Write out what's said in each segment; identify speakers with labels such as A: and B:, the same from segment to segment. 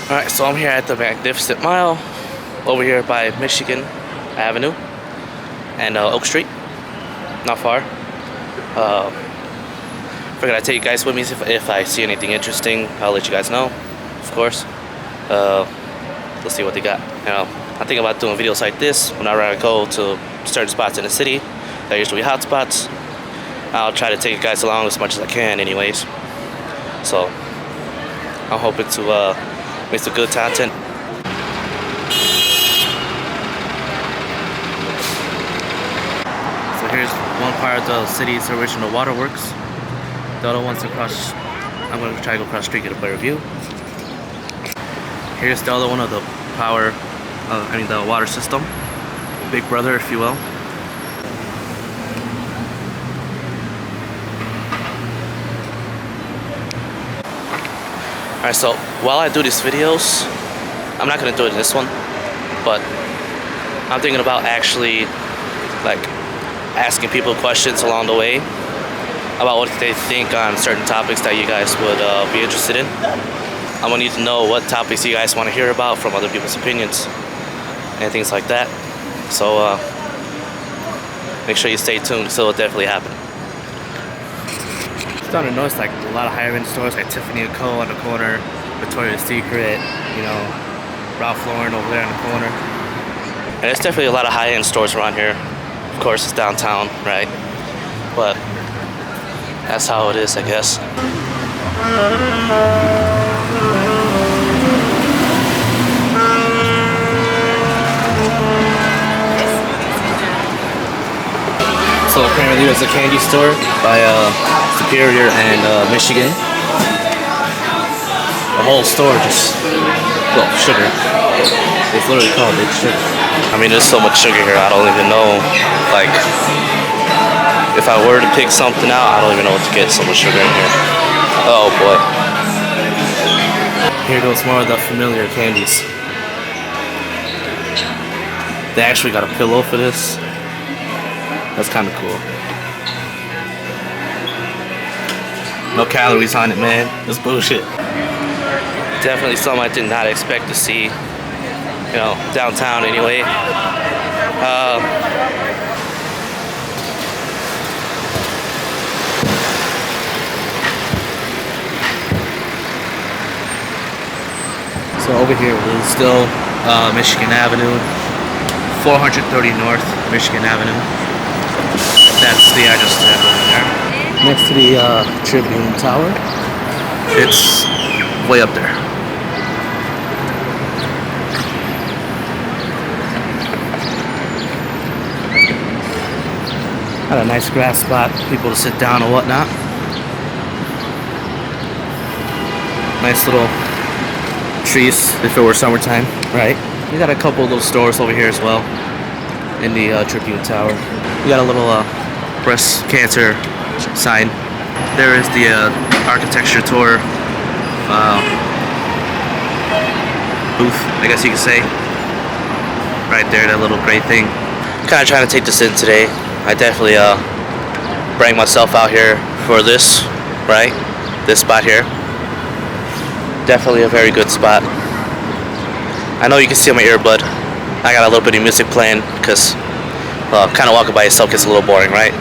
A: Alright, so I'm here at the Magnificent Mile over here by Michigan Avenue and Oak Street. Not far. Figured I'd take you guys with me if I see anything interesting. I'll let you guys know, of course. Let's see what they got. I think about doing videos like this whenever I go to certain spots in the city. They're usually hot spots. I'll try to take you guys along as much as I can anyways. So I'm hoping to make some good content. So here's one part of the city's original waterworks. The other one's across. I'm going to try to go across the street, get a better view. Here's the other one of the power, the water system. Big brother, if you will. Alright, so while I do these videos, I'm not going to do it in this one, but I'm thinking about actually asking people questions along the way about what they think on certain topics that you guys would be interested in. I'm going to need to know what topics you guys want to hear about from other people's opinions and things like that. So make sure you stay tuned, so it'll definitely happen. Starting to notice a lot of higher end stores like Tiffany & Co. on the corner, Victoria's Secret, Ralph Lauren over there in the corner. And there's definitely a lot of high end stores around here. Of course, it's downtown, right? But that's how it is, I guess. So apparently there's a candy store by Superior and Michigan. The whole store just, well, sugar. It's literally called it sugar. I mean, there's so much sugar here, I don't even know, if I were to pick something out, I don't even know what to get, so much sugar in here. Oh boy. Here goes more of the familiar candies. They actually got a pillow for this. That's kind of cool. No calories on it, man. That's bullshit. Definitely something I did not expect to see, downtown anyway. So over here is still Michigan Avenue, 430 North Michigan Avenue. That's the address to over there. Next to the Tribune Tower. It's way up there. Got a nice grass spot, people to sit down and whatnot. Nice little trees if it were summertime, right? We got a couple of little stores over here as well in the Tribune Tower. We got a little breast cancer sign. There is the architecture tour booth, I guess you could say. Right there, that little gray thing. Kind of trying to take this in today. I definitely bring myself out here for this, right? This spot here. Definitely a very good spot. I know you can see on my earbud. I got a little bit of music playing because kind of walking by yourself gets a little boring, right?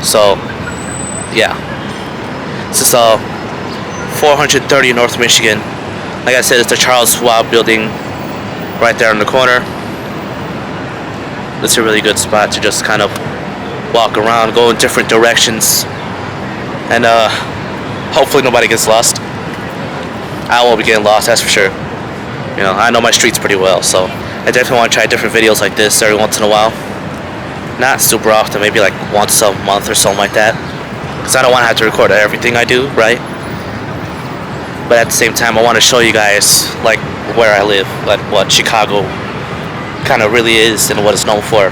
A: So, yeah. This is 430 North Michigan. Like I said, it's the Charles Schwab building right there in the corner. It's a really good spot to just kind of walk around, go in different directions, and hopefully nobody gets lost. I won't be getting lost, that's for sure. I know my streets pretty well, so I definitely want to try different videos like this every once in a while. Not super often, maybe once a month or something like that, because I don't want to have to record everything I do, right? But at the same time, I want to show you guys where I live, what Chicago kind of really is and what it's known for.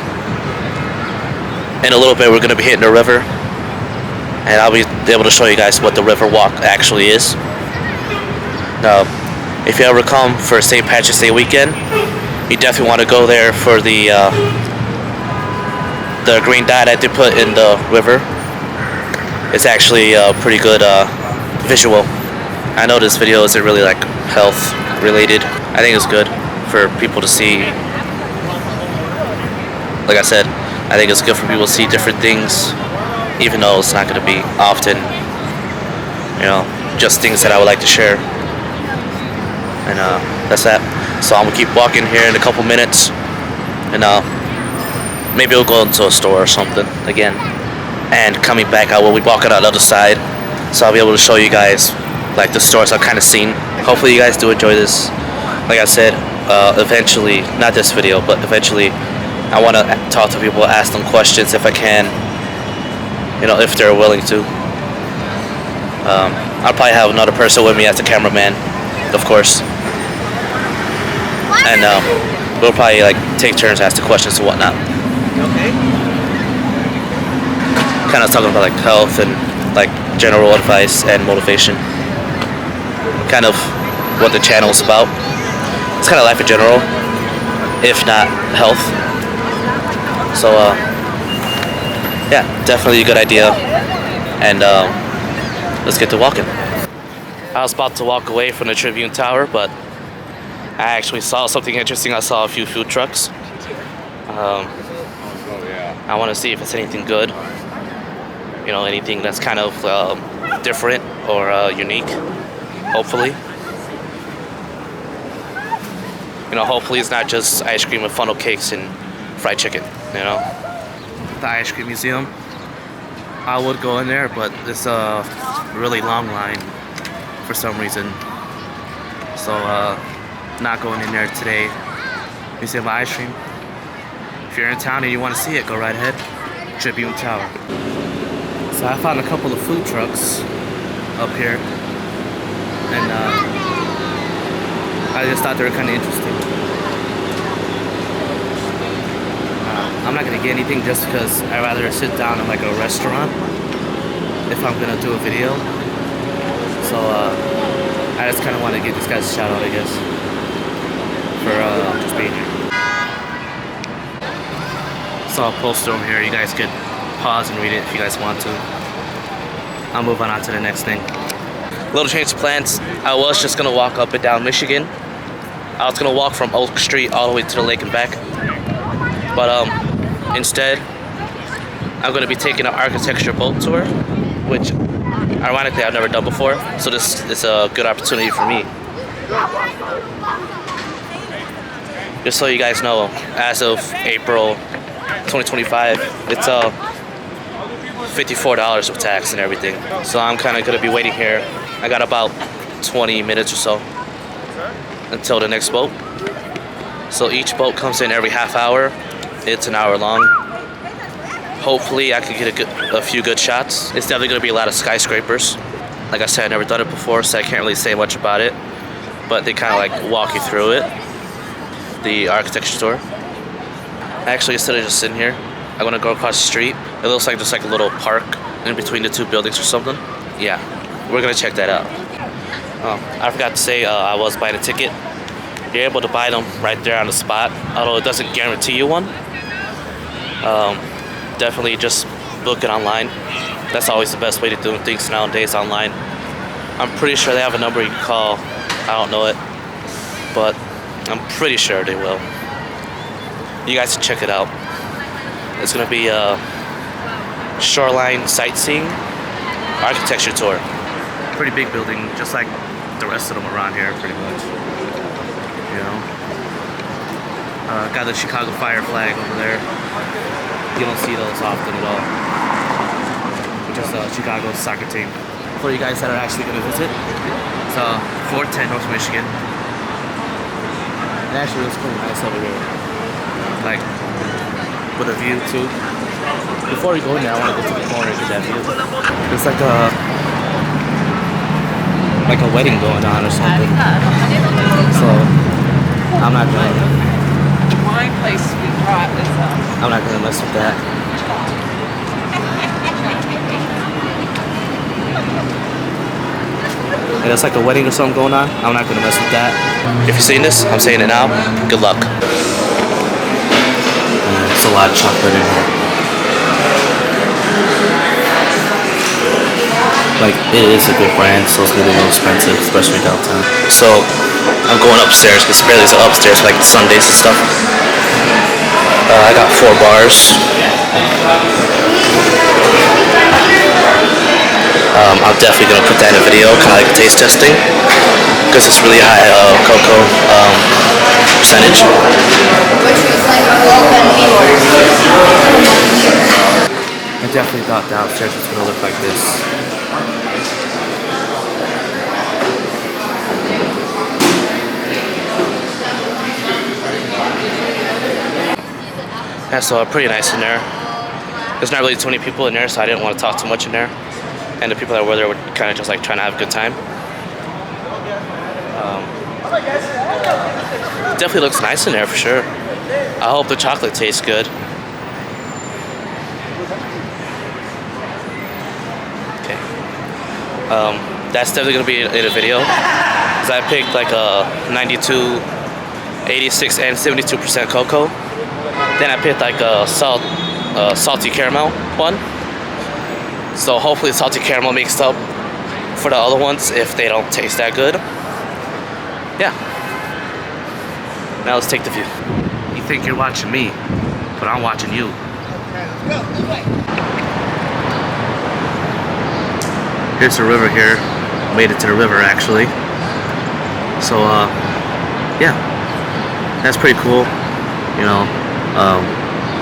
A: In a little bit, we're going to be hitting the river, and I'll be able to show you guys what the river walk actually is. Now, if you ever come for St. Patrick's Day weekend, you definitely want to go there for the green dye that they put in the river. It's actually a pretty good visual. I know this video isn't really health related. I think it's good for people to see. Like I said, I think it's good for people to see different things, even though it's not going to be often, just things that I would like to share. And that's that. So I'm gonna keep walking here in a couple minutes, and maybe we'll go into a store or something again. And coming back, I will be walking on the other side, so I'll be able to show you guys like the stores I've kind of seen. Hopefully you guys do enjoy this. Like I said, eventually, not this video, but eventually, I want to talk to people, ask them questions if I can, if they're willing to. I'll probably have another person with me as the cameraman, of course. And we'll probably take turns asking questions and whatnot.
B: Okay.
A: Kind of talking about health and general advice and motivation. Kind of what the channel is about. It's kind of life in general, if not health. So yeah, definitely a good idea. And let's get to walking. I was about to walk away from the Tribune Tower, but I actually saw something interesting. I saw a few food trucks. I want to see if it's anything good. Anything that's kind of different or unique. Hopefully. Hopefully it's not just ice cream and funnel cakes and fried chicken. The ice cream museum. I would go in there, but it's a really long line for some reason. So not going in there today. Museum of Ice Cream. If you're in town and you want to see it, go right ahead. Tribune Tower. So I found a couple of food trucks up here, and I just thought they were kind of interesting. I'm not gonna get anything just because I'd rather sit down in a restaurant if I'm gonna do a video. So I just kind of want to give these guys a shout out, I guess, for just being here. Saw a poster over here. You guys could pause and read it if you guys want to. I'll move on to the next thing. Little change of plans. I was just gonna walk up and down Michigan. I was gonna walk from Oak Street all the way to the lake and back. But instead, I'm gonna be taking an architecture boat tour, which ironically I've never done before. So this is a good opportunity for me. Just so you guys know, as of April 2025, it's $54 with tax and everything. So I'm kind of gonna be waiting here. I got about 20 minutes or so until the next boat. So each boat comes in every half hour. It's an hour long. Hopefully I can get a few good shots. It's definitely gonna be a lot of skyscrapers. Like I said, I've never done it before, so I can't really say much about it. But they kind of walk you through it. The architecture tour. Actually, instead of just sitting here, I'm gonna go across the street. It looks like there's a little park in between the two buildings or something. Yeah, we're gonna check that out. I forgot to say, I was buying a ticket. You're able to buy them right there on the spot, although it doesn't guarantee you one. Definitely just book it online. That's always the best way to do things nowadays, online. I'm pretty sure they have a number you can call. I don't know it, but I'm pretty sure they will. You guys can check it out. It's gonna be a shoreline sightseeing architecture tour. Pretty big building, just like the rest of them around here, pretty much. Got the Chicago Fire flag over there. You don't see those often at all. Just Chicago soccer team. For you guys that are actually gonna visit, it's 410 North Michigan. It actually looks pretty nice over here. With a view too. Before we go in there, I want to go to the corner and get that view. There's like a wedding going on or something. So I'm not gonna.
B: Wine place we brought is
A: I'm not gonna mess with that. And it's like a wedding or something going on. I'm not gonna mess with that. If you're seeing this, I'm saying it now. Good luck. It's a lot of chocolate in here. like it is a good brand, so it's gonna be a little expensive, especially downtown. So I'm going upstairs because apparently it's upstairs like Sundays and stuff. I got 4 bars. I'm definitely gonna put that in a video, kind of like taste testing, because it's really high cocoa percentage. I definitely thought downstairs was gonna look like this. Yeah, so pretty nice in there. There's not really too many people in there, so I didn't want to talk too much in there. And the people that were there were kind of just like trying to have a good time. It definitely looks nice in there for sure. I hope the chocolate tastes good. Okay. That's definitely gonna be in a video. Cause I picked like a 92, 86, and 72% cocoa. Then I picked like a salty caramel one. So hopefully the salty caramel makes up for the other ones if they don't taste that good. Yeah. Now let's take the view. You think you're watching me, but I'm watching you. Here's the river here. Made it to the river actually. So yeah, that's pretty cool. You know,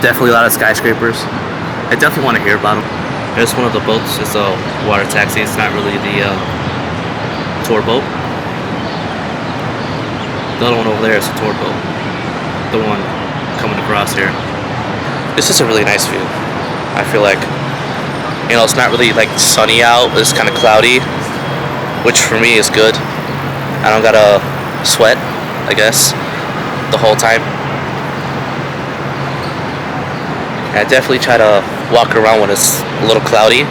A: definitely a lot of skyscrapers. I definitely want to hear about them. There's one of the boats. It's a water taxi. It's not really the tour boat. The other one over there is a tour boat. The one coming across here. This is a really nice view. I feel like, you know, it's not really like sunny out. It's kind of cloudy, which for me is good. I don't gotta sweat, I guess, the whole time. I definitely try to walk around when it's a little cloudy,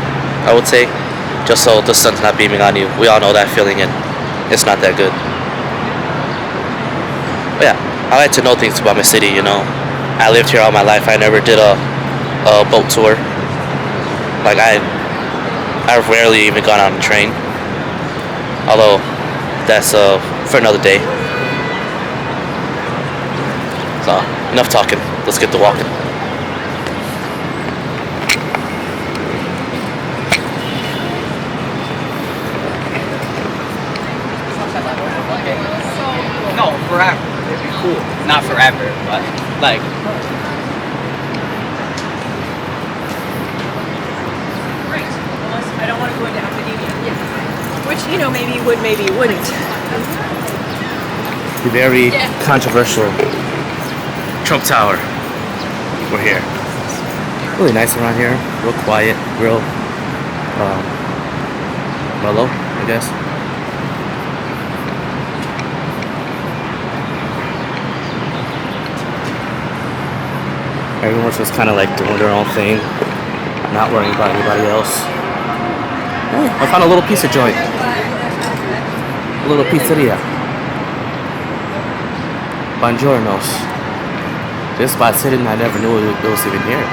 A: I would say, just so the sun's not beaming on you. We all know that feeling, and it's not that good. But yeah, I like to know things about my city, you know. I lived here all my life. I never did a boat tour. Like I've rarely even gone on a train. Although that's for another day. So enough talking. Let's get to walking.
B: No, forever. It'd be cool. Not forever, but like.
C: Right. Unless I don't want to go into academia. Yeah. Which, you know, maybe you would, maybe you wouldn't.
A: The very controversial Trump Tower. We're here. Really nice around here. Real quiet. Real mellow, I guess. Everyone's just kind of like doing their own thing, not worrying about anybody else. Hey, I found a little pizza joint. A little pizzeria. Buongiornos. This spot's hidden. I never knew it was even here.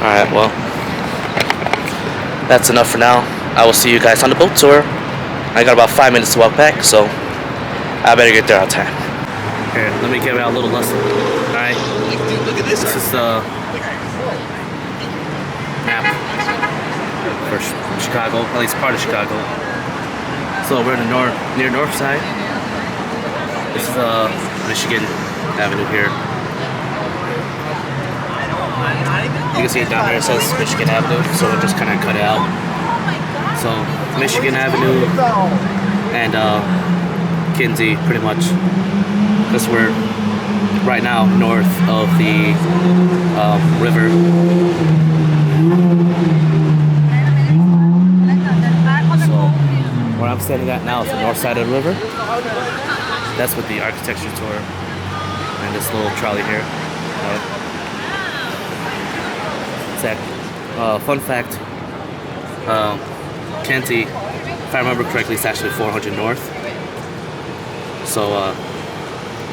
A: Alright, well, that's enough for now. I will see you guys on the boat tour. I got about 5 minutes to walk back, so I better get there on time. Here, let me give you a little lesson. Alright?
B: Look at this.
A: This is the map for Chicago, at least part of Chicago. So we're in the near north side. This is Michigan Avenue here. You can see it down there, it says Michigan Avenue, so we'll just kind of cut it out. So Michigan Avenue and Kinsey, pretty much. Because we're right now north of the river. So where I'm standing at now is the north side of the river. That's with the architecture tour and this little trolley here. Fun fact, Kenty, if I remember correctly, it's actually 400 north. So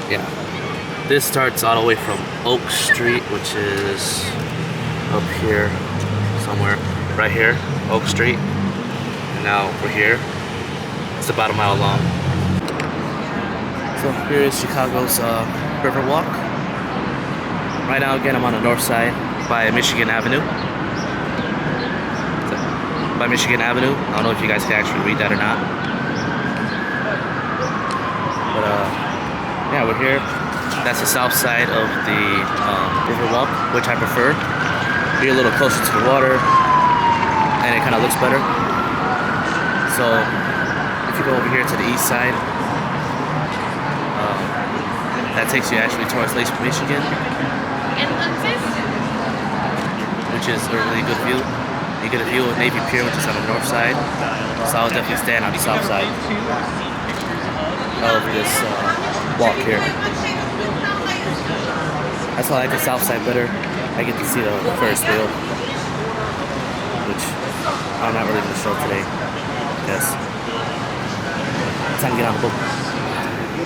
A: yeah, this starts all the way from Oak Street, which is up here somewhere. right here, Oak Street. And now we're here. It's about a mile long. So here is Chicago's Riverwalk. Right now, again, I'm on the north side by Michigan Avenue. By Michigan Avenue. I don't know if you guys can actually read that or not. But yeah, we're here. That's the south side of the Riverwalk, which I prefer. Be a little closer to the water, and it kind of looks better. So if you go over here to the east side, that takes you actually towards Lake Michigan, which is a really good view. You get a view of Navy Pier, which is on the north side. So I would definitely stand on the south side of this walk here. That's why I like the south side better. I get to see the Ferris wheel, which I'm not really going to show today. Yes. It's time to get on the boat.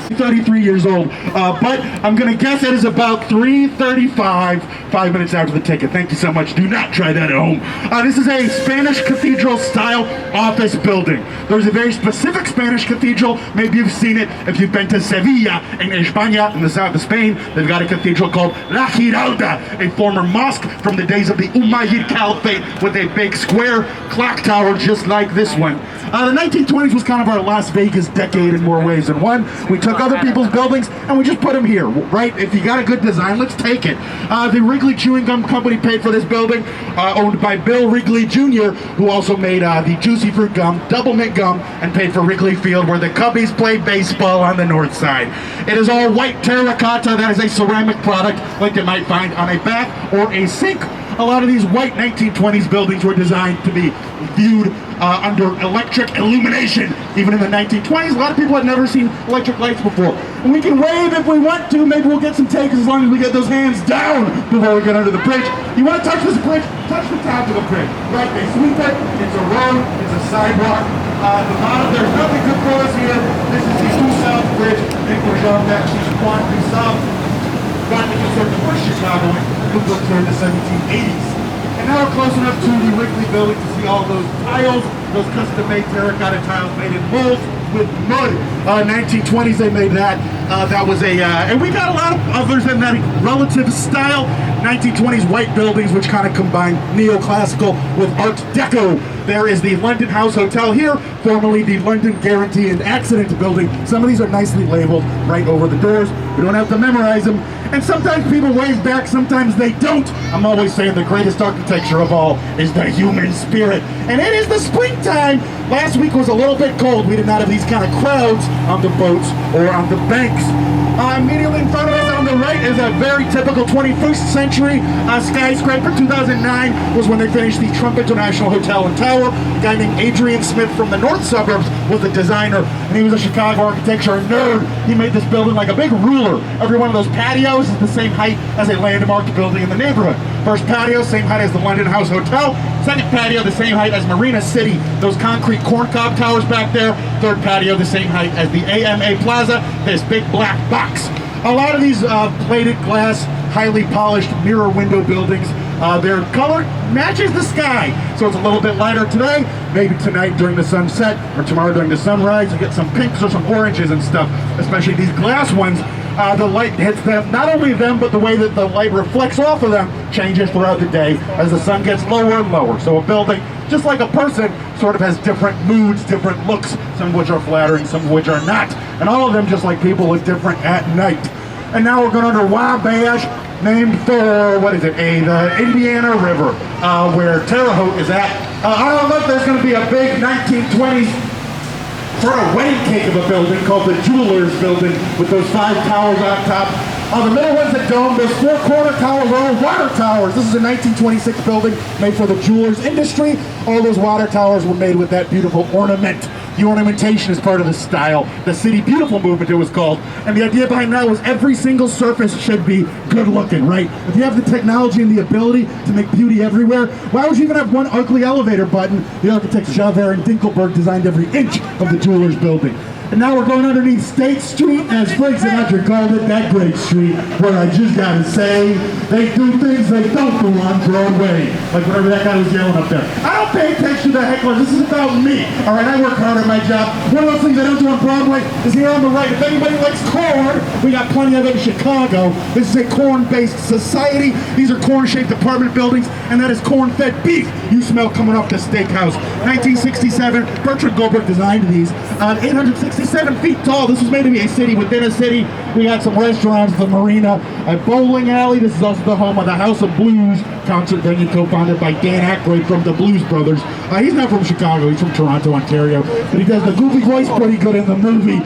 D: 33 years old, but I'm gonna guess it is about 3:35, 5 minutes after the ticket. Thank you so much. Do not try that at home. This is a Spanish cathedral style office building. There's a very specific Spanish cathedral. Maybe you've seen it if you've been to Sevilla in España, in the south of Spain. They've got a cathedral called La Giralda, a former mosque from the days of the Umayyad Caliphate with a big square clock tower just like this one. The 1920s was kind of our Las Vegas decade in more ways than one. We took other people's buildings and we just put them here, right? If you got a good design, let's take it. The Wrigley Chewing Gum Company paid for this building, owned by Bill Wrigley Jr., who also made the Juicy Fruit Gum, Double Mint Gum, and paid for Wrigley Field, where the Cubbies play baseball on the north side. It is all white terracotta. That is a ceramic product like you might find on a bath or a sink. A lot of these white 1920s buildings were designed to be viewed under electric illumination. Even in the 1920s, a lot of people had never seen electric lights before. And we can wave if we want to. Maybe we'll get some takes as long as we get those hands down before we get under the bridge. You want to touch this bridge? Touch the top of the bridge. Right, they sweep it. It's a road. It's a sidewalk. The bottom, there's nothing good for us here. This is the Due South Bridge. They push on that. She's Quan Due South. Got to consider the first Chicago who built here in the 1780s. And now we're close enough to the Wrigley building to see all those tiles, those custom-made terracotta tiles made in molds with mud. 1920s they made that. That was a, and we got a lot of others in that relative style. 1920s white buildings which kind of combine neoclassical with Art Deco. There is the London House Hotel here, formerly the London Guarantee and Accident Building. Some of these are nicely labeled right over the doors. We don't have to memorize them. And sometimes people wave back, sometimes they don't. I'm always saying the greatest architecture of all is the human spirit. And it is the springtime. Last week was a little bit cold. We did not have these kind of crowds on the boats or on the banks. Immediately in front of us on the right is a very typical 21st century skyscraper. 2009 was when they finished the Trump International Hotel and Tower. A guy named Adrian Smith from the north suburbs was the designer, and he was a Chicago architecture nerd. He made this building like a big ruler. Every one of those patios is the same height as a landmark building in the neighborhood. First patio, same height as the London House Hotel. Second patio, the same height as Marina City. Those concrete corncob towers back there. Third patio, the same height as the AMA Plaza. This big black box. A lot of these plated glass, highly polished mirror window buildings, their color matches the sky. So it's a little bit lighter today, maybe tonight during the sunset, or tomorrow during the sunrise, you get some pinks or some oranges and stuff, especially these glass ones. The light hits them, not only them, but the way that the light reflects off of them changes throughout the day as the sun gets lower and lower. So a building, just like a person, sort of has different moods, different looks, some of which are flattering, some of which are not. And all of them, just like people, look different at night. And now we're going under Wabash, named for, what is it, the Indiana River, where Terre Haute is at. On the left, there's going to be a big 1920s sort of wedding cake of a building called the Jewelers Building with those 5 towers on top. The middle one's a dome. Those 4-corner towers are all water towers. This is a 1926 building made for the jewelers industry. All those water towers were made with that beautiful ornament. The ornamentation is part of the style. The City Beautiful movement, it was called. And the idea behind that was every single surface should be good looking, right? If you have the technology and the ability to make beauty everywhere, why would you even have one ugly elevator button? The architects Javert and Dinkelberg designed every inch of the Jewelers Building. And now we're going underneath State Street, as Frank Sinatra called it, that great street, where I just gotta say, they do things they don't do on Broadway. Like whenever that guy was yelling up there. I don't pay attention to the hecklers, this is about me. All right, I work hard at my job. One of those things I don't do on Broadway is here on the right. If anybody likes corn, we got plenty of it in Chicago. This is a corn-based society. These are corn-shaped apartment buildings, and that is corn-fed beef you smell coming off the steakhouse. 1967, Bertrand Goldberg designed these. 867 feet tall. This was made to be a city within a city. We got some restaurants, the marina, a bowling alley. This is also the home of the House of Blues concert venue, co-founded by Dan Aykroyd from the Blues Brothers. He's not from Chicago, he's from Toronto, Ontario, but he does the goofy voice pretty good in the movie.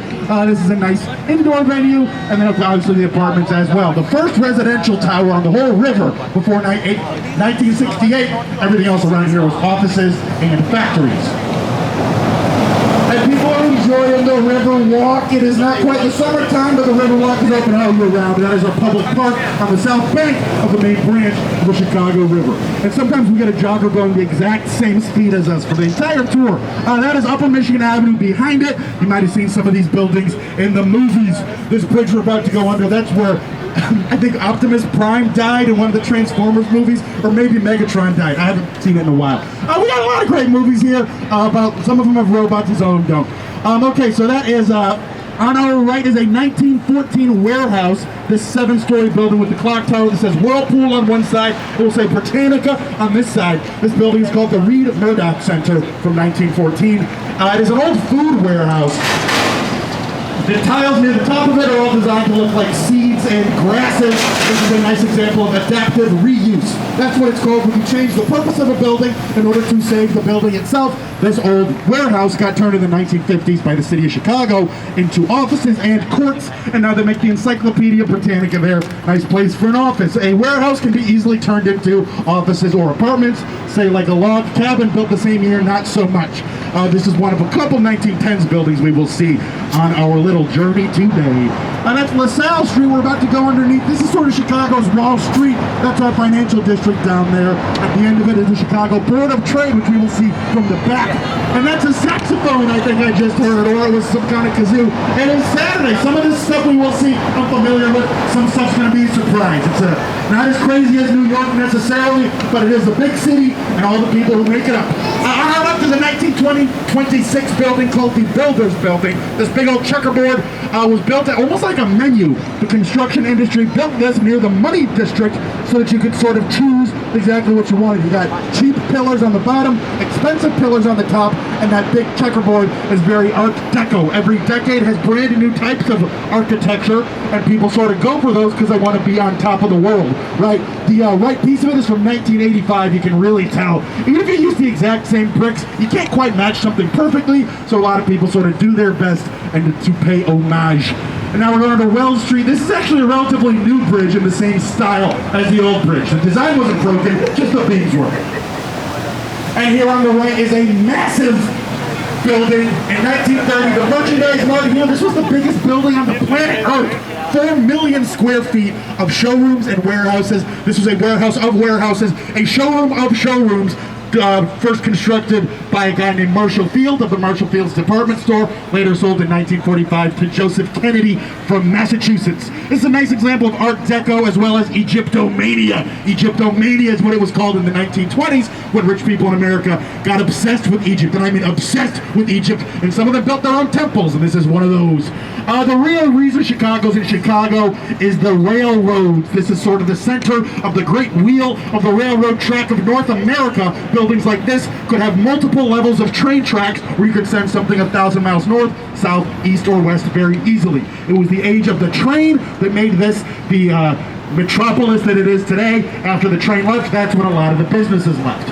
D: This is a nice indoor venue, and then obviously the apartments as well. The first residential tower on the whole river before 1968. Everything else around here was offices and factories. And people are enjoying the river walk. It is not quite the summertime, but the river walk is open all year round. And that is our public park on the south bank of the main branch of the Chicago River. And sometimes we get a jogger going the exact same speed as us for the entire tour. That is Upper Michigan Avenue behind it. You might have seen some of these buildings in the movies. This bridge we're about to go under, that's where I think Optimus Prime died in one of the Transformers movies, or maybe Megatron died. I haven't seen it in a while. We got a lot of great movies here. About some of them have robots, and some of them don't. Okay, so that is on our right is a 1914 warehouse. This 7-story building with the clock tower that says Whirlpool on one side. It will say Britannica on this side. This building is called the Reed Murdoch Center from 1914. It is an old food warehouse. The tiles near the top of it are all designed to look like seeds and grasses. This is a nice example of adaptive reuse. That's what it's called when you change the purpose of a building in order to save the building itself. This old warehouse got turned in the 1950s by the city of Chicago into offices and courts, and now they make the Encyclopedia Britannica there. Nice place for an office. A warehouse can be easily turned into offices or apartments. Say like a log cabin built the same year, not so much. This is one of a couple 1910s buildings we will see on our little journey today. That's LaSalle Street we're about to go underneath. This is sort of Chicago's Wall Street. That's our financial district down there. At the end of it is the Chicago Board of Trade, which we will see from the back. And that's a saxophone I think I just heard, or it was some kind of kazoo. And it's Saturday. Some of this stuff we will see I'm familiar with. Some stuff's going to be a surprise. It's not as crazy as New York necessarily, but it is a big city and all the people who make it up. On up to the 1926 building called the Builders Building. This big old checkerboard was built almost like a menu. The construction industry built this near the Money District so that you could sort of choose exactly what you wanted. You got cheap pillars on the bottom, expensive pillars on the top, and that big checkerboard is very Art Deco. Every decade has brand new types of architecture, and people sort of go for those because they want to be on top of the world, right? The right piece of it is from 1985. You can really tell. Even if you use the exact same bricks, you can't quite match something perfectly, so a lot of people sort of do their best and to pay homage. And now we're going to Wells Street. This is actually a relatively new bridge in the same style as the old bridge. The design wasn't broken, just the beams were. And here on the right is a massive building in 1930. The Merchandise Mart here, this was the biggest building on the planet Earth. 4 million square feet of showrooms and warehouses. This was a warehouse of warehouses, a showroom of showrooms. First constructed by a guy named Marshall Field of the Marshall Field's department store, later sold in 1945 to Joseph Kennedy from Massachusetts. This is a nice example of Art Deco as well as Egyptomania. Egyptomania is what it was called in the 1920s when rich people in America got obsessed with Egypt, and I mean obsessed with Egypt, and some of them built their own temples, and this is one of those. The real reason Chicago's in Chicago is the railroads. This is sort of the center of the great wheel of the railroad track of North America. Buildings like this could have multiple levels of train tracks where you could send something 1,000 miles north, south, east, or west very easily. It was the age of the train that made this the metropolis that it is today. After the train left, that's when a lot of the businesses left.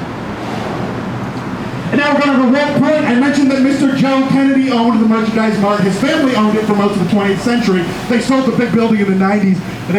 D: And now we're going to Wolf Point. I mentioned that Mr. Joe Kennedy owned the Merchandise Mart. His family owned it for most of the 20th century. They sold the big building in the 90s, and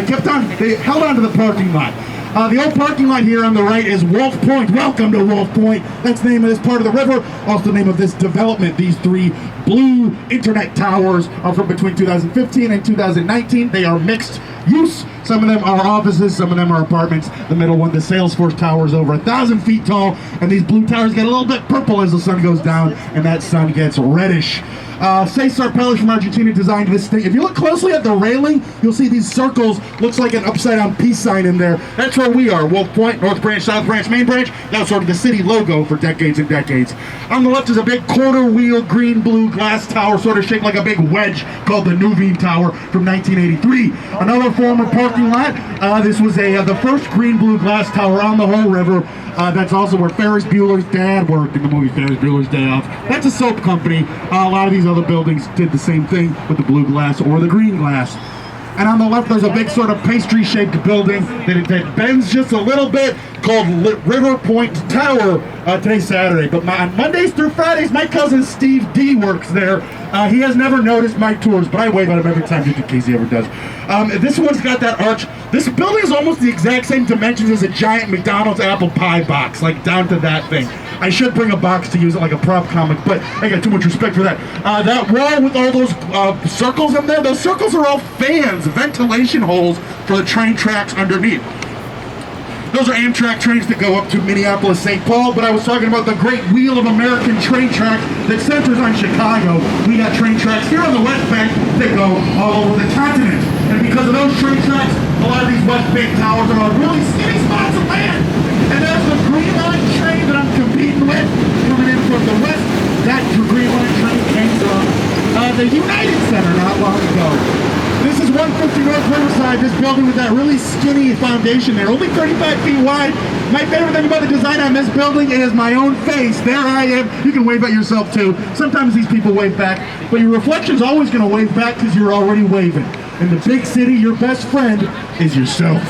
D: they held on to the parking lot. The old parking lot here on the right is Wolf Point. Welcome to Wolf Point. That's the name of this part of the river. Also the name of this development. These 3 blue internet towers are from between 2015 and 2019. They are mixed use. Some of them are offices, some of them are apartments. The middle one, the Salesforce Tower, is over 1,000 feet tall, and these blue towers get a little bit purple as the sun goes down, and that sun gets reddish. Cesar Pellis from Argentina designed this thing. If you look closely at the railing, you'll see these circles. Looks like an upside-down peace sign in there. That's where we are. Wolf Point, North Branch, South Branch, Main Branch. That was sort of the city logo for decades and decades. On the left is a big quarter-wheel green-blue glass tower, sort of shaped like a big wedge, called the Nuveen Tower from 1983. Another former parking lot. This was the first green-blue glass tower on the whole river. That's also where Ferris Bueller's dad worked in the movie Ferris Bueller's Day Off. That's a soap company. A lot of these other buildings did the same thing with the blue glass or the green glass. And on the left, there's a big sort of pastry-shaped building that bends just a little bit, called River Point Tower. Today's Saturday, but on Mondays through Fridays, my cousin Steve D works there. He has never noticed my tours, but I wave at him every time just in case he ever does. This one's got that arch. This building is almost the exact same dimensions as a giant McDonald's apple pie box, like down to that thing. I should bring a box to use it like a prop comic, but I got too much respect for that. That wall with all those circles in there, those circles are all fans, ventilation holes for the train tracks underneath. Those are Amtrak trains that go up to Minneapolis, St. Paul, but I was talking about the great wheel of American train track that centers on Chicago. We got train tracks here on the West Bank that go all over the continent. And because of those train tracks, a lot of these West Bank towers are on really skinny spots of land. And there's the Green Line train that I'm competing with, coming in from the west. That Green Line train came from the United Center not long ago. This is 150 North Riverside, this building with that really skinny foundation there, only 35 feet wide. My favorite thing about the design on this building is my own face. There I am. You can wave at yourself too. Sometimes these people wave back, but your reflection's always going to wave back because you're already waving. In the big city, your best friend is yourself.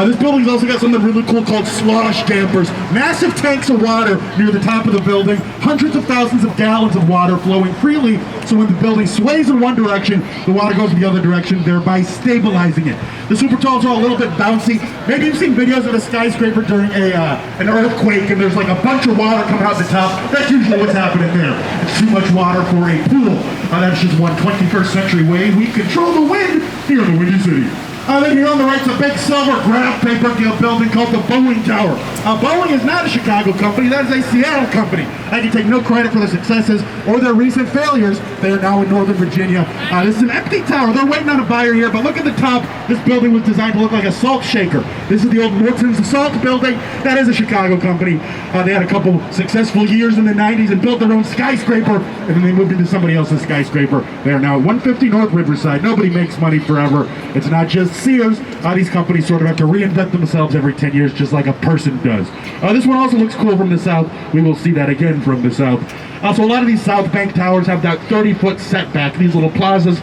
D: This building's also got something really cool called slosh dampers. Massive tanks of water near the top of the building. Hundreds of thousands of gallons of water flowing freely, so when the building sways in one direction, the water goes in the other direction, thereby stabilizing it. The super talls are a little bit bouncy. Maybe you've seen videos of a skyscraper during an earthquake and there's like a bunch of water coming out the top. That's usually what's happening there. It's too much water for a pool. That's just one 21st century way we control the wind here in the Windy City. Then here on the right's a big silver graph paper building called the Boeing Tower. Boeing is not a Chicago company, that is a Seattle company. I can take no credit for their successes or their recent failures. They are now in Northern Virginia. This is an empty tower. They're waiting on a buyer here, but look at the top. This building was designed to look like a salt shaker. This is the old Morton's Salt building. That is a Chicago company. They had a couple successful years in the 90s and built their own skyscraper, and then they moved into somebody else's skyscraper. They are now at 150 North Riverside. Nobody makes money forever. It's not just Sears. These companies sort of have to reinvent themselves every 10 years, just like a person does. This one also looks cool from the south. We will see that again from the south. So a lot of these South Bank towers have that 30-foot setback, these little plazas.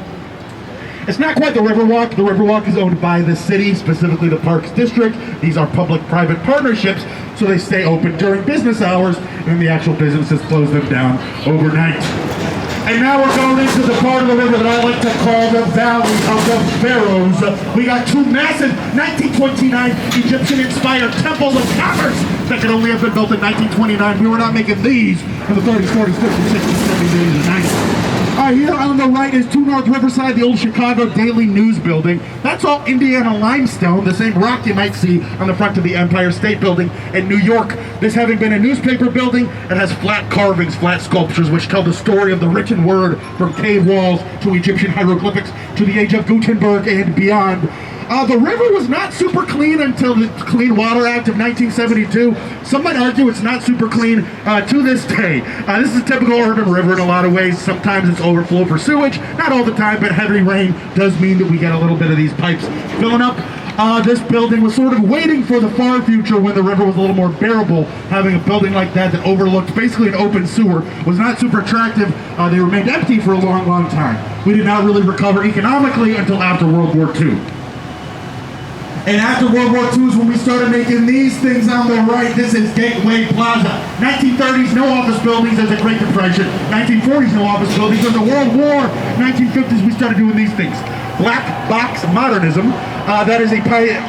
D: It's not quite the Riverwalk. The Riverwalk is owned by the city, specifically the Parks District. These are public-private partnerships, so they stay open during business hours, and the actual businesses close them down overnight. And now we're going into the part of the river that I like to call the Valley of the Pharaohs. We got two massive 1929 Egyptian-inspired temples of commerce that could only have been built in 1929. We were not making these in the 30s, 40s, 50s, 60s, 70s, 80s, and 90s. Here on the right is 2 North Riverside, the old Chicago Daily News building. That's all Indiana limestone, the same rock you might see on the front of the Empire State Building in New York. This having been a newspaper building, it has flat carvings, flat sculptures, which tell the story of the written word from cave walls to Egyptian hieroglyphics to the age of Gutenberg and beyond. The river was not super clean until the Clean Water Act of 1972. Some might argue it's not super clean to this day. This is a typical urban river in a lot of ways. Sometimes it's overflow for sewage, not all the time, but heavy rain does mean that we get a little bit of these pipes filling up. This building was sort of waiting for the far future when the river was a little more bearable. Having a building like that that overlooked basically an open sewer was not super attractive. They remained empty for a long, long time. We did not really recover economically until after World War II. And after World War II is when we started making these things on the right. This is Gateway Plaza. 1930s, no office buildings. There's a Great Depression. 1940s, no office buildings. There's a World War. 1950s, we started doing these things. Black box modernism. That is a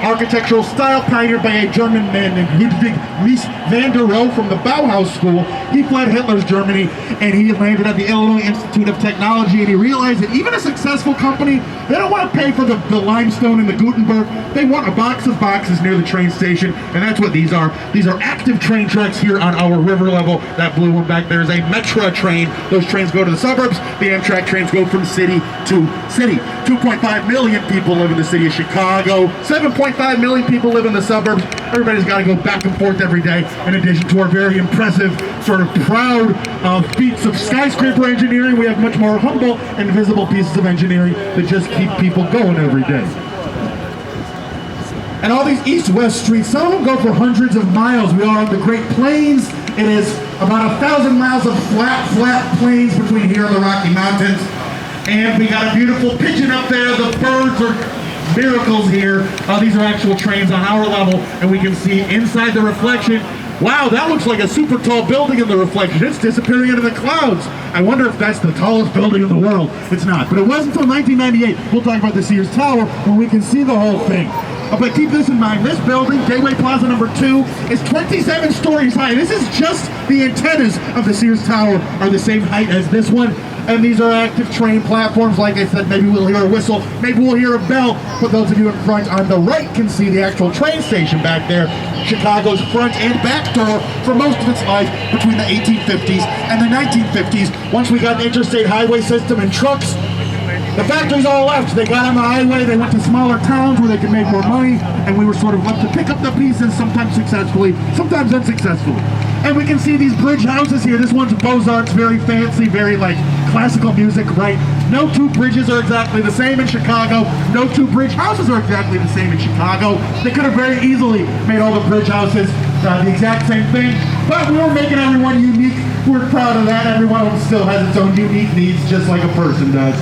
D: architectural style pioneered by a German man named Ludwig Mies van der Rohe from the Bauhaus School. He fled Hitler's Germany and he landed at the Illinois Institute of Technology, and he realized that even a successful company, they don't want to pay for the limestone and the Gutenberg. They want a box of boxes near the train station, and that's what these are. These are active train tracks here on our river level. That blue one back there is a Metra train. Those trains go to the suburbs. The Amtrak trains go from city to city. 2.5 million people live in the city of Chicago. 7.5 million people live in the suburbs. Everybody's got to go back and forth every day, in addition to our very impressive, sort of proud feats of skyscraper engineering. We have much more humble and visible pieces of engineering that just keep people going every day. And all these east-west streets, some of them go for hundreds of miles. We are on the Great Plains. It is about 1,000 miles of flat plains between here and the Rocky Mountains. And we got a beautiful pigeon up there. The birds are miracles here. These are actual trains on our level, and we can see inside the reflection. Wow, that looks like a super tall building in the reflection. It's disappearing into the clouds. I wonder if that's the tallest building in the world. It's not, but it wasn't until 1998. We'll talk about the Sears Tower when we can see the whole thing. But keep this in mind, this building, Gateway Plaza number 2, is 27 stories high. This is just the antennas of the Sears Tower are the same height as this one. And these are active train platforms. Like I said, maybe we'll hear a whistle, maybe we'll hear a bell. But those of you in front on the right can see the actual train station back there. Chicago's front and back door for most of its life between the 1850s and the 1950s. Once we got the interstate highway system and trucks, the factories all left. They got on the highway, they went to smaller towns where they could make more money, and we were sort of left to pick up the pieces, sometimes successfully, sometimes unsuccessfully. And we can see these bridge houses here. This one's Beaux-Arts, very fancy, very like classical music, right? No two bridges are exactly the same in Chicago. No two bridge houses are exactly the same in Chicago. They could have very easily made all the bridge houses the exact same thing, but we were making everyone unique. We're proud of that. Everyone still has its own unique needs, just like a person does.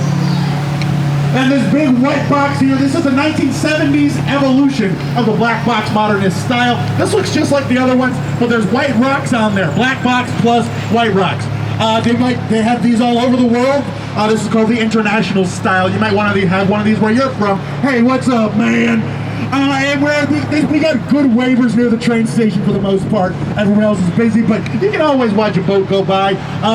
D: And this big white box here, this is the 1970s evolution of the black box modernist style. This looks just like the other ones, but there's white rocks on there. Black box plus white rocks. They have these all over the world. This is called the international style. You might want to have one of these where you're from. Hey, what's up, man? And we got good waivers near the train station for the most part. Everyone else is busy, but you can always watch a boat go by.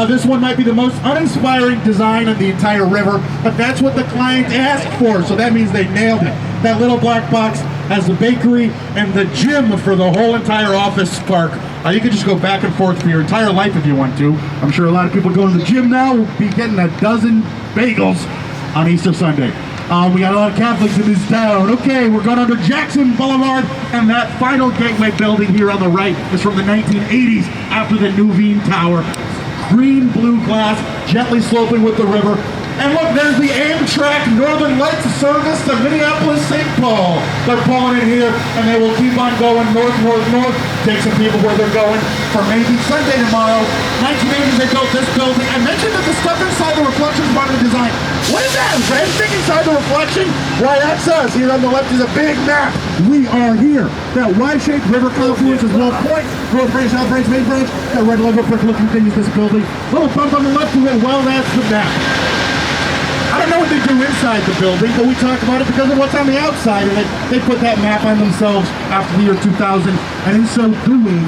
D: This one might be the most uninspiring design of the entire river, but that's what the client asked for, so that means they nailed it. That little black box has the bakery and the gym for the whole entire office park. You can just go back and forth for your entire life if you want to. I'm sure a lot of people go to the gym now will be getting a dozen bagels on Easter Sunday. We got a lot of Catholics in this town. Okay, we're going under Jackson Boulevard, and that final gateway building here on the right is from the 1980s after the Nuveen Tower. Green, blue glass, gently sloping with the river. And look, there's the Amtrak Northern Lights service to Minneapolis, St. Paul. They're pulling in here, and they will keep on going north, north, north. Take some people where they're going for maybe Sunday tomorrow. 1980s, they built this building. I mentioned that the stuff inside the reflection is part of the design. What is that red thing inside the reflection? Why, that's us. Here on the left is a big map. We are here. That Y-shaped river confluence is Wolf Point, North Branch, South Branch, Main Branch. That red logo perpendicular continues this building. Little bump on the left to it. Well, that's the map. I don't know what they do inside the building, but we talk about it because of what's on the outside of it. They put that map on themselves after the year 2000, and in so doing,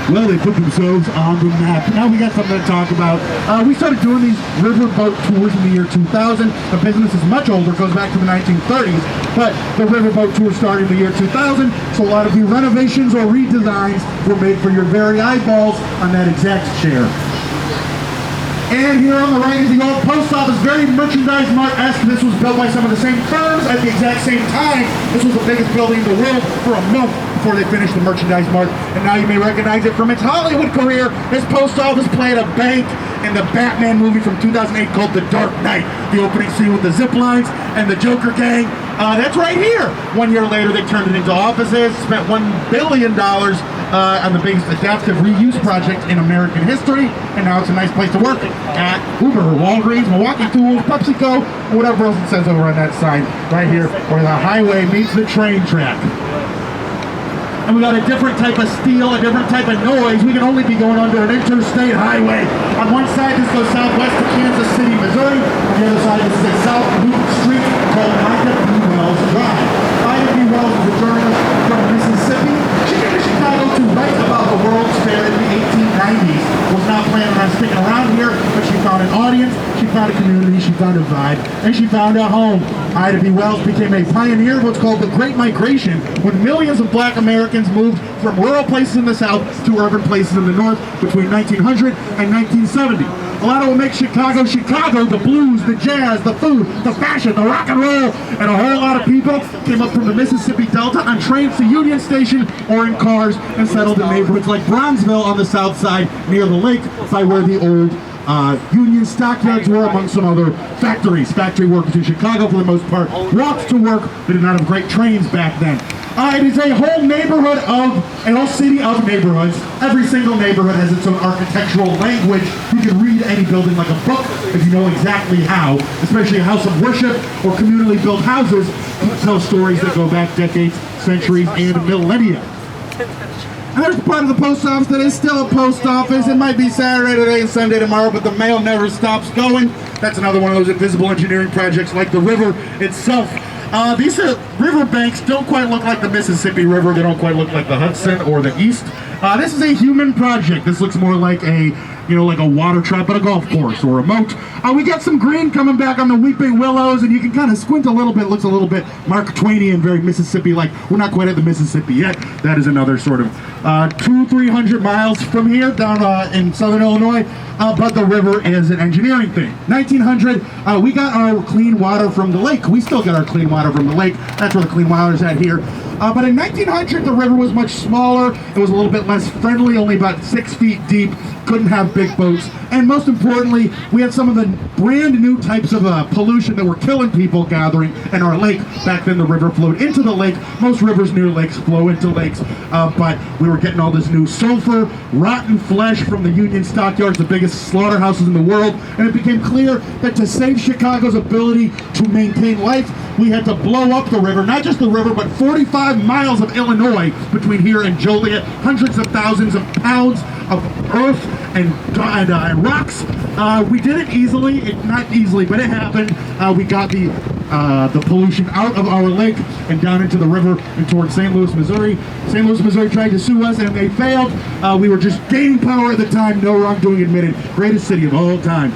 D: well, they put themselves on the map. Now we got something to talk about. We started doing these riverboat tours in the year 2000. The business is much older, goes back to the 1930s, but the riverboat tour started in the year 2000, so a lot of the renovations or redesigns were made for your very eyeballs on that exact chair. And here on the right is the old post office, very Merchandise Mart-esque. This was built by some of the same firms at the exact same time. This was the biggest building in the world for a month before they finished the Merchandise Mart. And now you may recognize it from its Hollywood career. This post office played a bank in the Batman movie from 2008 called The Dark Knight. The opening scene with the zip lines and the Joker gang. That's right here. 1 year later, they turned it into offices, spent $1 billion on the biggest adaptive reuse project in American history, and now it's a nice place to work at Uber, Walgreens, Milwaukee Tools, PepsiCo, whatever else it says over on that sign right here where the highway meets the train track. And we got a different type of steel, a different type of noise. We can only be going under an interstate highway. On one side, this goes southwest to Kansas City, Missouri. On the other side, this is a South Loop Street called Ida B. Wells Drive. Ida B. there in the 1890s, was not planning on sticking around here, but she found an audience, she found a community, she found a vibe, and she found a home. Ida B. Wells became a pioneer of what's called the Great Migration, when millions of black Americans moved from rural places in the South to urban places in the North between 1900 and 1970. A lot of what makes Chicago, Chicago, the blues, the jazz, the food, the fashion, the rock and roll, and a whole lot of people came up from the Mississippi Delta on trains to Union Station or in cars and settled in neighborhoods like Bronzeville on the south side near the lake by where the old Union stockyards were, among some other factories. Factory workers in Chicago, for the most part, walked to work. They did not have great trains back then. It is a whole neighborhood a whole city of neighborhoods. Every single neighborhood has its own architectural language. You can read any building like a book if you know exactly how, especially a house of worship or communally built houses tell stories that go back decades, centuries, and millennia. And there's part of the post office that is still a post office. It might be Saturday today and Sunday tomorrow, but the mail never stops going. That's another one of those invisible engineering projects like the river itself. These river banks don't quite look like the Mississippi River. They don't quite look like the Hudson or the East. This is a human project. This looks more like like a water trap at a golf course or a moat. We got some green coming back on the weeping willows, and you can kind of squint a little bit. It looks a little bit Mark Twainian, very Mississippi-like. We're not quite at the Mississippi yet. That is another sort of 200-300 miles from here down in southern Illinois. But the river is an engineering thing. 1900, we got our clean water from the lake. We still get our clean water from the lake. That's where the clean water is at here. But in 1900, the river was much smaller. It was a little bit less friendly, only about 6 feet deep. Couldn't have big boats. And most importantly, we had some of the brand new types of pollution that were killing people gathering in our lake. Back then, the river flowed into the lake. Most rivers near lakes flow into lakes. But we were getting all this new sulfur, rotten flesh from the Union stockyards, the biggest slaughterhouses in the world. And it became clear that to save Chicago's ability to maintain life, we had to blow up the river. Not just the river, but 45 miles of Illinois between here and Joliet. Hundreds of thousands of pounds of earth and rocks. We did it easily, not easily, but it happened. We got the pollution out of our lake and down into the river and towards St. Louis, Missouri. St. Louis, Missouri tried to sue us and they failed. We were just gaining power at the time, no wrongdoing admitted. Greatest city of all time.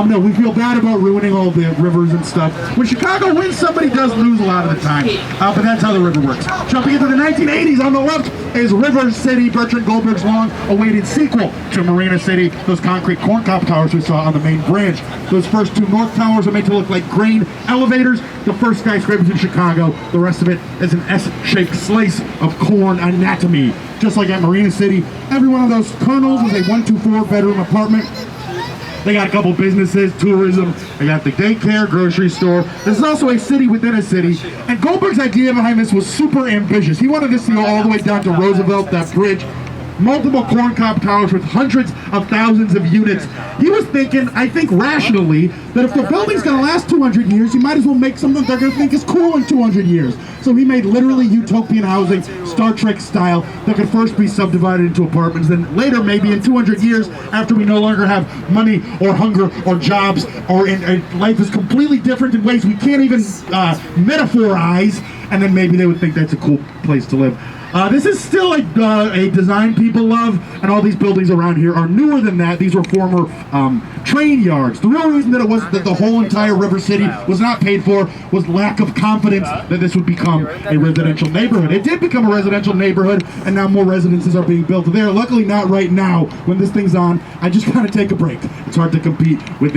D: No, we feel bad about ruining all the rivers and stuff. When Chicago wins, somebody does lose a lot of the time. But that's how the river works. Jumping into the 1980s, on the left is River City, Bertrand Goldberg's long-awaited sequel to Marina City, those concrete corncob towers we saw on the main branch. Those first two north towers are made to look like grain elevators. The first skyscrapers in Chicago, the rest of it is an S-shaped slice of corn anatomy. Just like at Marina City, every one of those kernels is a 1 to 4 bedroom apartment. They got a couple businesses, tourism, they got the daycare, grocery store. This is also a city within a city. And Goldberg's idea behind this was super ambitious. He wanted this to go all the way down to Roosevelt, that bridge. Multiple corncob towers with hundreds of thousands of units. He was thinking, I think rationally, that if the building's gonna last 200 years, you might as well make something they're gonna think is cool in 200 years. So he made literally utopian housing, Star Trek style, that could first be subdivided into apartments, then later, maybe in 200 years, after we no longer have money or hunger or jobs, or life is completely different in ways we can't even metaphorize, and then maybe they would think that's a cool place to live. This is still a design people love, and all these buildings around here are newer than that. These were former train yards. The real reason that the whole entire River City was not paid for was lack of confidence that this would become a residential neighborhood. It did become a residential neighborhood, and now more residences are being built there. Luckily, not right now. When this thing's on, I just gotta take a break. It's hard to compete with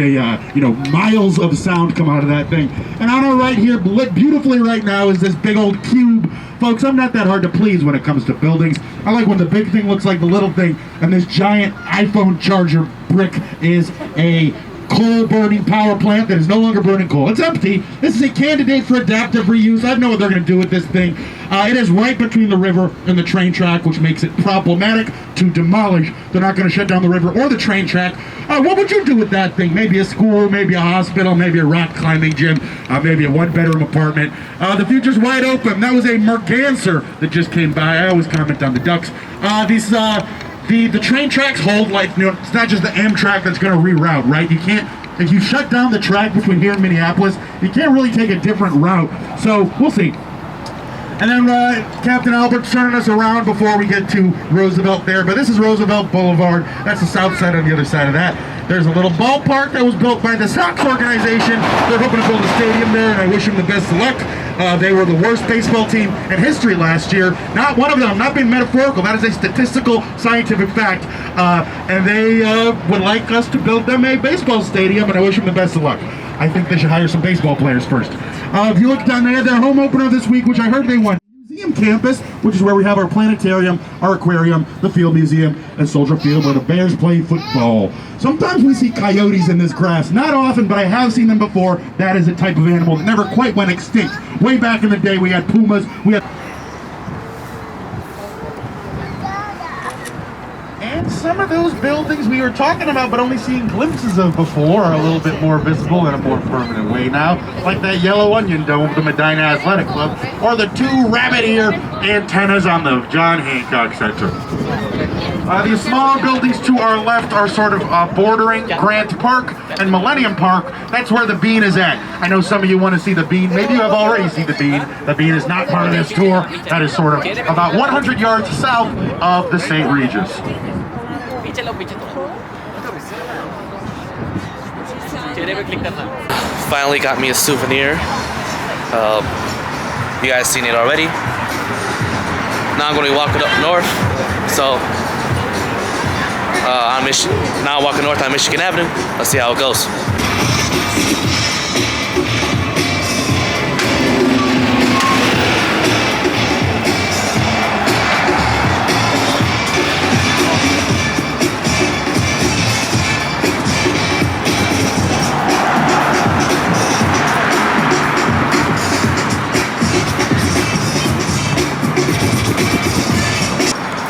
D: miles of sound come out of that thing. And on our right here, lit beautifully right now, is this big old cube. Folks, I'm not that hard to please when it comes to buildings. I like when the big thing looks like the little thing, and this giant iPhone charger brick is a coal-burning power plant that is no longer burning coal. It's empty. This is a candidate for adaptive reuse. I know what they're going to do with this thing. It is right between the river and the train track, which makes it problematic to demolish. They're not going to shut down the river or the train track. What would you do with that thing? Maybe a school, maybe a hospital, maybe a rock climbing gym, maybe a one-bedroom apartment. The future's wide open. That was a merganser that just came by. I always comment on the ducks. The train tracks hold, it's not just the Amtrak that's going to reroute, right? You can't, if you shut down the track between here and Minneapolis, you can't really take a different route. So we'll see. And then Captain Albert's turning us around before we get to Roosevelt there. But this is Roosevelt Boulevard. That's the south side on the other side of that. There's a little ballpark that was built by the Sox organization. They're hoping to build a stadium there, and I wish them the best of luck. They were the worst baseball team in history last year. Not one of them, not being metaphorical. That is a statistical, scientific fact. And they would like us to build them a baseball stadium, and I wish them the best of luck. I think they should hire some baseball players first. If you look down, they had their home opener this week, which I heard they won. Museum campus, which is where we have our planetarium, our aquarium, the field museum, and Soldier Field, where the Bears play football. Sometimes we see coyotes in this grass. Not often, but I have seen them before. That is a type of animal that never quite went extinct. Way back in the day, we had pumas, we had... And some of those buildings we were talking about but only seeing glimpses of before are a little bit more visible in a more permanent way now, like that yellow onion dome of the Medina Athletic Club, or the two rabbit ear antennas on the John Hancock Center. These small buildings to our left are sort of bordering Grant Park and Millennium Park. That's where the Bean is at. I know some of you want to see the Bean. Maybe you have already seen the Bean. The Bean is not part of this tour. That is sort of about 100 yards south of the St. Regis.
A: Finally got me a souvenir. You guys seen it already. Now I'm going to be walking up north. So now I'm walking north on Michigan Avenue. Let's see how it goes.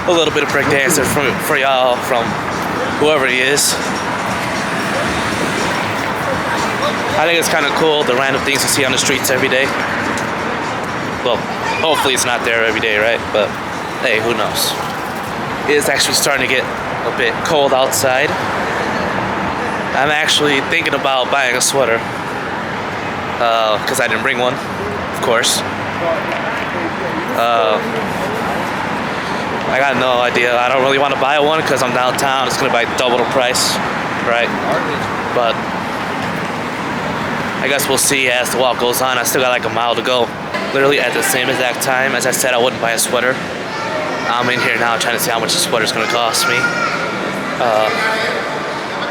A: A little bit of breakdancing for y'all from whoever he is. I think it's kind of cool, the random things you see on the streets every day. Well, hopefully it's not there every day, right? But hey, who knows? It is actually starting to get a bit cold outside. I'm actually thinking about buying a sweater because I didn't bring one, of course. I got no idea. I don't really want to buy one because I'm downtown. It's going to be like double the price, right? But I guess we'll see as the walk goes on. I still got like a mile to go. Literally at the same exact time as I said I wouldn't buy a sweater. I'm in here now trying to see how much the sweater's going to cost me.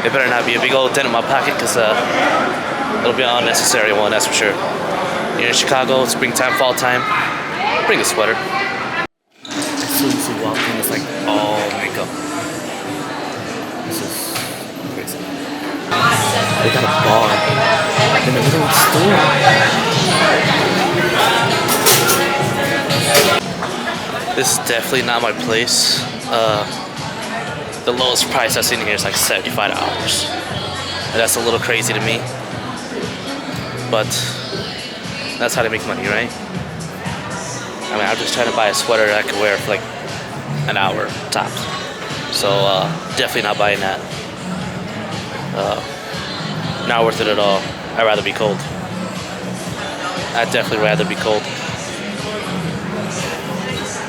A: It better not be a big old dent in my pocket because it'll be an unnecessary one, that's for sure. You're in Chicago, springtime, fall time, bring a sweater. As soon as you walk in, it's like all makeup. This is crazy. They got a bar in the middle of the store. This is definitely not my place. The lowest price I've seen here is like $75. And that's a little crazy to me. But that's how they make money, right? I mean, I'm just trying to buy a sweater that I can wear for like an hour tops. So definitely not buying that. Not worth it at all. I'd rather be cold. I'd definitely rather be cold.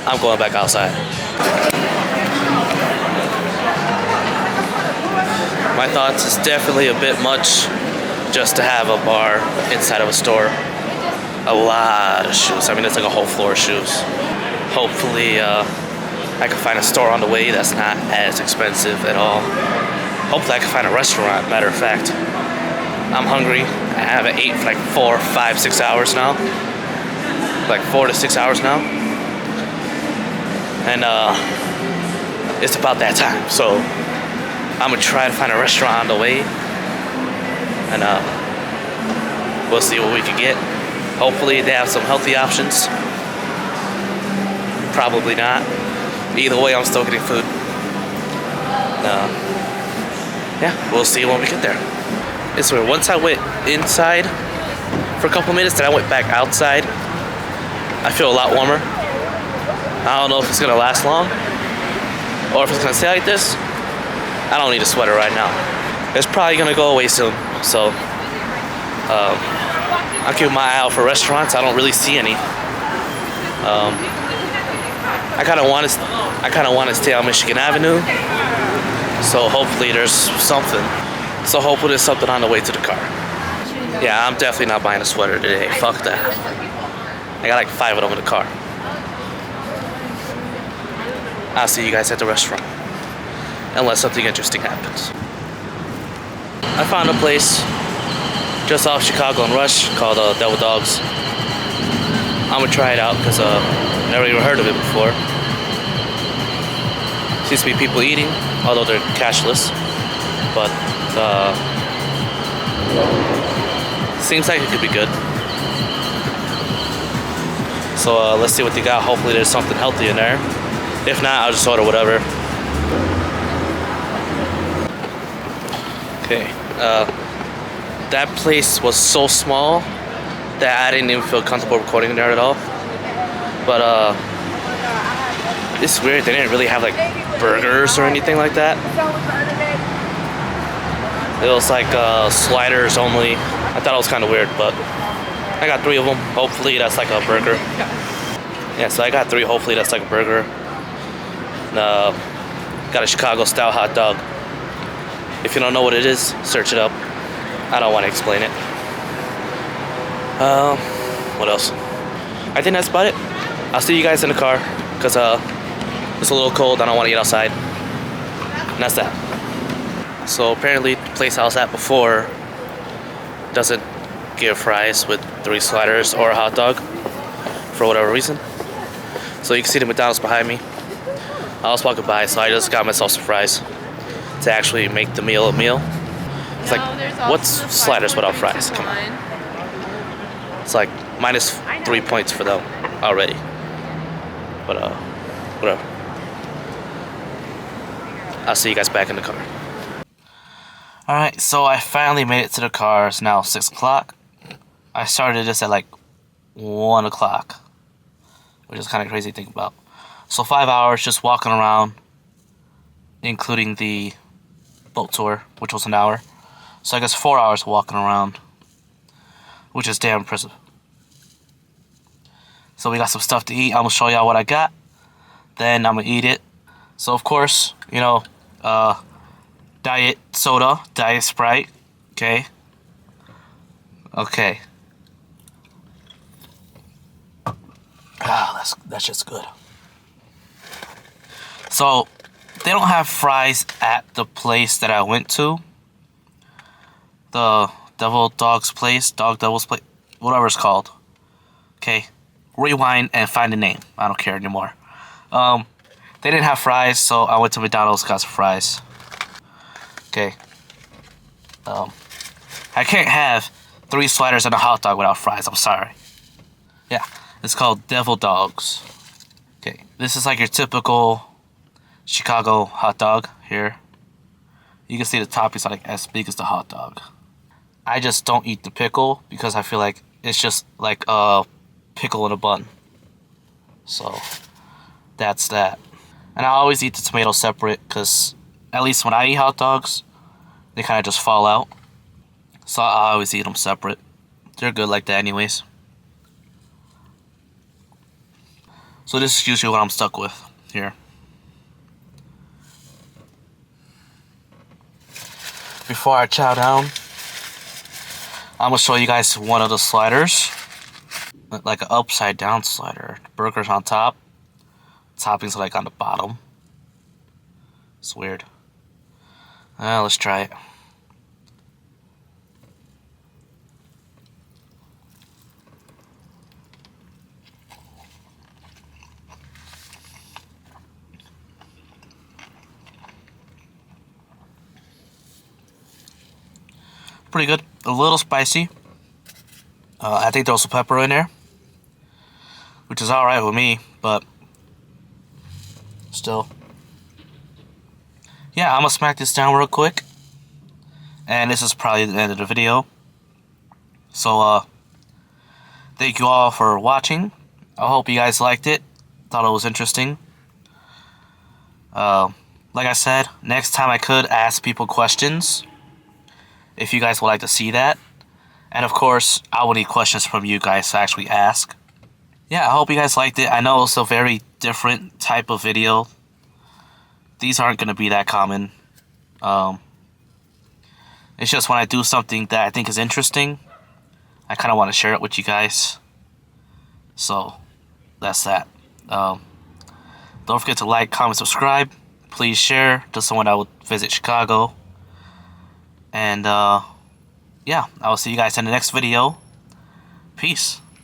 A: I'm going back outside. My thoughts is definitely a bit much just to have a bar inside of a store. A lot of shoes. I mean, it's like a whole floor of shoes. Hopefully, I can find a store on the way that's not as expensive at all. Hopefully, I can find a restaurant, matter of fact. I'm hungry. I haven't ate for like 4, 5, 6 hours now. Like 4 to 6 hours now. And it's about that time. So I'm gonna try to find a restaurant on the way. And we'll see what we can get. Hopefully they have some healthy options. Probably not. Either way, I'm still getting food. Yeah, we'll see when we get there. It's weird. Once I went inside for a couple minutes, then I went back outside. I feel a lot warmer. I don't know if it's gonna last long or if it's gonna stay like this. I don't need a sweater right now. It's probably gonna go away soon. So I'll keep my eye out for restaurants. I don't really see any. I kind of want to stay on Michigan Avenue. So hopefully there's something. So hopefully there's something on the way to the car. Yeah, I'm definitely not buying a sweater today. Fuck that. I got like 5 of them in the car. I'll see you guys at the restaurant. Unless something interesting happens. I found a place just off Chicago and Rush called Devil Dogs. I'm gonna try it out because I never even heard of it before. Seems to be people eating, although they're cashless. But seems like it could be good. So let's see what they got. Hopefully there's something healthy in there. If not, I'll just order whatever. Okay. That place was so small that I didn't even feel comfortable recording there at all. But it's weird. They didn't really have like burgers or anything like that. It was like sliders only. I thought it was kind of weird, but I got 3 of them. Hopefully that's like a burger. Yeah, so I got 3. Hopefully that's like a burger. Got a Chicago style hot dog. If you don't know what it is, search it up. I don't want to explain it. What else? I think that's about it. I'll see you guys in the car because it's a little cold. I don't want to get outside. And that's that. So apparently the place I was at before doesn't give fries with 3 sliders or a hot dog for whatever reason. So you can see the McDonald's behind me. I was walking by, so I just got myself some fries to actually make the meal a meal. It's like, what's sliders without fries? Come on. It's like minus 3 points for them already. But whatever. I'll see you guys back in the car. Alright, so I finally made it to the car. It's now 6 o'clock. I started this at like 1 o'clock, which is kind of crazy to think about. So 5 hours just walking around, including the boat tour, which was an hour. So I guess 4 hours walking around, which is damn impressive. So we got some stuff to eat. I'm gonna show y'all what I got. Then I'm gonna eat it. So of course, you know, diet soda, diet Sprite. Okay. Okay. Ah, that's just good. So they don't have fries at the place that I went to. The Devil Dog's place, Dog Devil's place, whatever it's called. Okay, rewind and find the name. I don't care anymore. They didn't have fries, so I went to McDonald's, got some fries. Okay. I can't have 3 sliders and a hot dog without fries. I'm sorry. Yeah, it's called Devil Dogs. Okay, this is like your typical Chicago hot dog here. You can see the toppings are like as big as the hot dog. I just don't eat the pickle because I feel like it's just like a pickle in a bun. So that's that. And I always eat the tomato separate because at least when I eat hot dogs, they kind of just fall out. So I always eat them separate. They're good like that anyways. So this is usually what I'm stuck with here. Before I chow down, I'm gonna show you guys one of the sliders. Like an upside down slider. The burger's on top. Toppings are like on the bottom. It's weird. Let's try it. Pretty good. A little spicy. I think there was some pepper in there, which is alright with me, but still. Yeah, I'm gonna smack this down real quick. And this is probably the end of the video. So, thank you all for watching. I hope you guys liked it. Thought it was interesting. Like I said, next time I could ask people questions, if you guys would like to see that. And of course, I will need questions from you guys to actually ask. yeah, I hope you guys liked it. I know it's a very different type of video. These aren't going to be that common. It's just when I do something that I think is interesting, I kind of want to share it with you guys. So, that's that. Don't forget to like, comment, subscribe. Please share to someone that would visit Chicago. And, yeah, I will see you guys in the next video. Peace.